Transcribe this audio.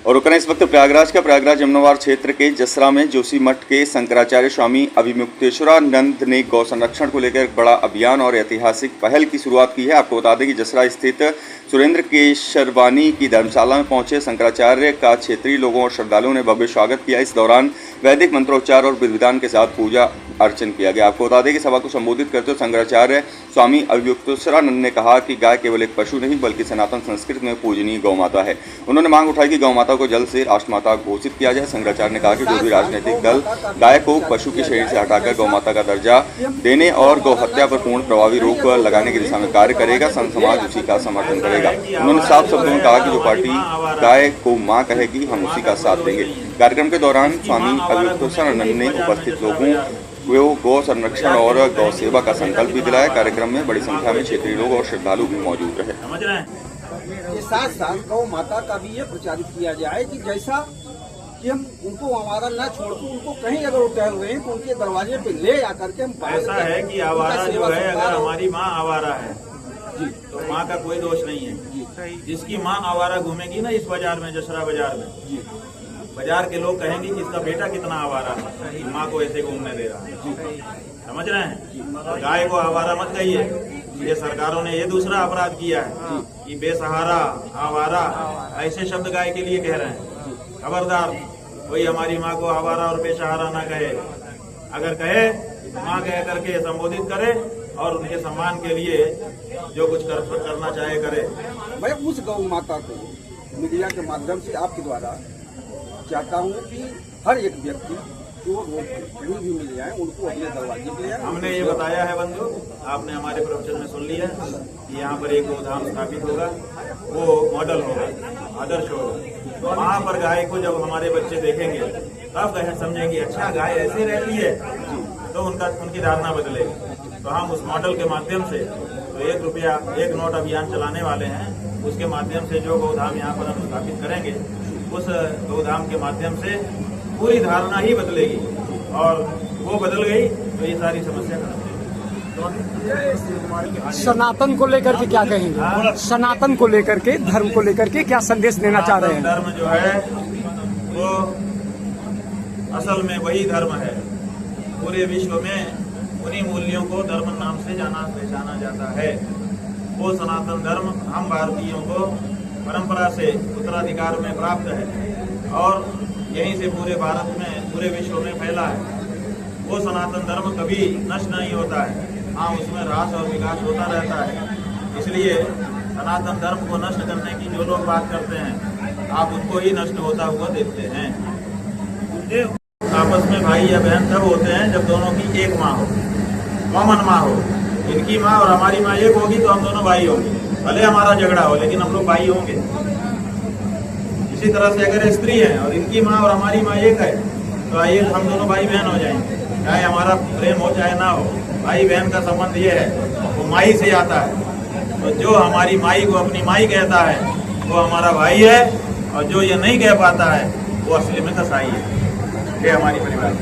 और रुकना इस वक्त प्रयागराज का। प्रयागराज यमुनावार क्षेत्र के जसरा में जोशी मठ के शंकराचार्य स्वामी अभिमुक्तेश्वरानंद ने गौ संरक्षण को लेकर एक बड़ा अभियान और ऐतिहासिक पहल की शुरुआत की है। आपको बता दें कि जसरा स्थित सुरेंद्र केशरवानी की धर्मशाला में पहुंचे शंकराचार्य का क्षेत्रीय लोगों और श्रद्धालुओं ने भव्य स्वागत किया। इस दौरान वैदिक मंत्रोच्चार और विधि विधान के साथ पूजा अर्चन किया गया। आपको बता दें कि सभा को संबोधित करते हुए शंकराचार्य स्वामी अभिमुक्तेश्वरानंद ने कहा कि गाय केवल एक पशु नहीं बल्कि सनातन संस्कृति में पूजनीय गौ माता है। उन्होंने मांग उठाई कि गौ माता को जल्द से राष्ट्रमाता घोषित किया जाए। शंकराचार्य ने कहा कि जो भी राजनीतिक दल गाय को पशु के शरीर से हटाकर गौ माता का दर्जा देने और गौ हत्या पर पूर्ण प्रभावी रोक लगाने की दिशा में कार्य करेगा, संत समाज उसी का समर्थन करेगा। उन्होंने साफ शब्दों में कहा कि जो पार्टी गाय को मां कहेगी हम उसी का साथ देंगे। कार्यक्रम के दौरान स्वामी अभिमुक्तेश्वरानंद ने उपस्थित लोगों को गौ संरक्षण और गौ सेवा का संकल्प भी दिलाया। कार्यक्रम में बड़ी संख्या में क्षेत्रीय लोग और श्रद्धालु भी मौजूद रहे। के साथ साथ गौ माता का भी ये प्रचारित किया जाए कि जैसा कि हम उनको हमारा न छोड़ के उनको कहीं अगर वो टहल रहे हैं तो उनके दरवाजे पे ले आकर के हम ऐसा है कि आवारा जो है, अगर हमारी माँ आवारा है जी तो माँ का कोई दोष नहीं है। जिसकी माँ आवारा घूमेगी ना इस बाजार में, जसरा बाजार में, बाजार के लोग कहेंगे कि इसका बेटा कितना आवारा है, माँ को ऐसे घूमने दे रहा है। समझ रहे हैं? गाय को आवारा मत कहिए। ये सरकारों ने ये दूसरा अपराध किया है कि बेसहारा, आवारा ऐसे शब्द गाय के लिए कह रहे हैं। खबरदार कोई हमारी माँ को आवारा और बेसहारा ना कहे। अगर कहे माँ कह करके संबोधित करे और उनके सम्मान के लिए जो कुछ करना चाहे करे। मैं उस गौ माता को मीडिया के माध्यम से आपके द्वारा चाहता हूँ कि हर एक व्यक्ति जो कोई भी मिल जाए उनको अपने दरवाजे पे ले आए। हमने ये बताया है बंधु, आपने हमारे प्रवचन में सुन लिया कि यहाँ पर एक गोधाम स्थापित होगा, वो मॉडल होगा, आदर्श होगा। वहाँ पर गाय को जब हमारे बच्चे देखेंगे तब समझेंगे अच्छा गाय ऐसे रहती है, तो उनकी धारणा बदलेगी। तो हम उस मॉडल के माध्यम से तो 1 रुपया 1 नोट अभियान चलाने वाले हैं। उसके माध्यम से जो गोधाम यहाँ पर हम स्थापित करेंगे उस गोधाम के माध्यम से पूरी धारणा ही बदलेगी और वो बदल गई तो ये सारी समस्या सनातन को लेकर के क्या कहेंगे? सनातन को लेकर के, धर्म को लेकर के क्या संदेश देना चाह रहे हैं? धर्म जो है वो असल में वही धर्म है। पूरे विश्व में उन्हीं मूल्यों को धर्म नाम से जाना पहचाना जाता है। वो सनातन धर्म हम भारतीयों को परंपरा से उत्तराधिकार में प्राप्त है और यहीं से पूरे भारत में, पूरे विश्व में फैला है। वो सनातन धर्म कभी नष्ट नहीं होता है। हाँ, उसमें ह्रास और विकास होता रहता है। इसलिए सनातन धर्म को नष्ट करने की जो लोग बात करते हैं, आप उनको ही नष्ट होता हुआ देखते हैं। आपस में भाई या बहन तब होते हैं जब दोनों की एक माँ हो, कॉमन माँ हो। इनकी माँ और हमारी माँ एक होगी तो हम दोनों भाई होंगे। भले हमारा झगड़ा हो लेकिन हम लोग भाई होंगे। इसी तरह से अगर स्त्री है और इनकी माँ और हमारी माँ एक है तो आइए हम दोनों भाई बहन हो जाएंगे। चाहे हमारा प्रेम हो चाहे ना हो, भाई बहन का संबंध ये है, वो माई से आता है। तो जो हमारी माई को अपनी माई कहता है वो हमारा भाई है और जो ये नहीं कह पाता है वो असली में कसाई है। ये हमारी परिवार